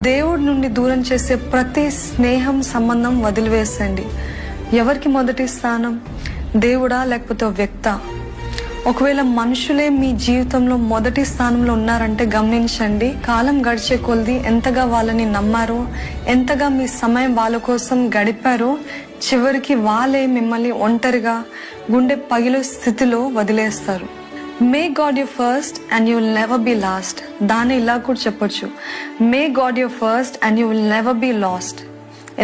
దేవుడి నుండి దూరం చేసే ప్రతి స్నేహం సంబంధం వదిలివేసండి. ఎవరికి మొదటి స్థానం, దేవుడా లేకపోతే వ్యక్త? ఒకవేళ మనుషులే మీ జీవితంలో మొదటి స్థానంలో ఉన్నారంటే గమనించండి. కాలం గడిచే కొలది ఎంతగా వాళ్ళని నమ్మారో, ఎంతగా మీ సమయం వాళ్ళ కోసం గడిపారో, చివరికి వాళ్ళే మిమ్మల్ని ఒంటరిగా గుండె పగిలే స్థితిలో వదిలేస్తారు. May God you first and you will never be last. దాన్ని ఇలా కూడా చెప్పొచ్చు, may God you first and you will never be last.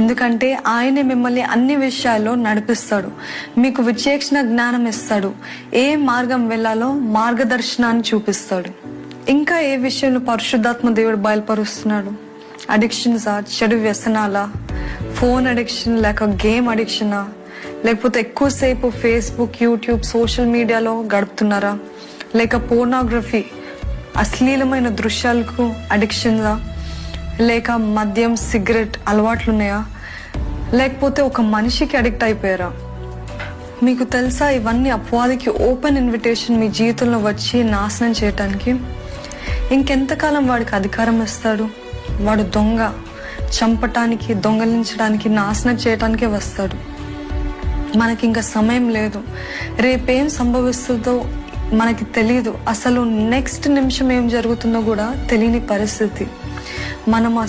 ఎందుకంటే ఆయనే మిమ్మల్ని అన్ని విషయాల్లో నడిపిస్తాడు, మీకు విచక్షణ జ్ఞానం ఇస్తాడు, ఏ మార్గం వెళ్ళాలో మార్గదర్శనాన్ని చూపిస్తాడు. ఇంకా ఏ విషయంలో పరిశుద్ధాత్మ దేవుడు బయలుపరుస్తున్నాడు? అడిక్షన్సా, చెడు వ్యసనాలా, ఫోన్ అడిక్షన్ లేక గేమ్ అడిక్షనా, లేకపోతే ఎక్కువసేపు ఫేస్బుక్, యూట్యూబ్, సోషల్ మీడియాలో గడుపుతున్నారా, లేక పోర్నోగ్రఫీ, అశ్లీలమైన దృశ్యాలకు అడిక్షన్గా, లేక మద్యం, సిగరెట్ అలవాట్లున్నాయా, లేకపోతే ఒక మనిషికి అడిక్ట్ అయిపోయారా? మీకు తెలుసా, ఇవన్నీ అపవాదికి ఓపెన్ ఇన్విటేషన్ మీ జీవితంలో వచ్చి నాశనం చేయటానికి. ఇంకెంతకాలం వాడికి అధికారం ఇస్తాడు? వాడు దొంగ, చంపటానికి, దొంగలించడానికి, నాశనం చేయటానికే వస్తాడు. మనకి ఇంకా సమయం లేదు. రేపేం సంభవిస్తుందో మనకి తెలియదు. అసలు నెక్స్ట్ నిమిషం ఏం జరుగుతుందో కూడా తెలియని పరిస్థితి. మనం ఆ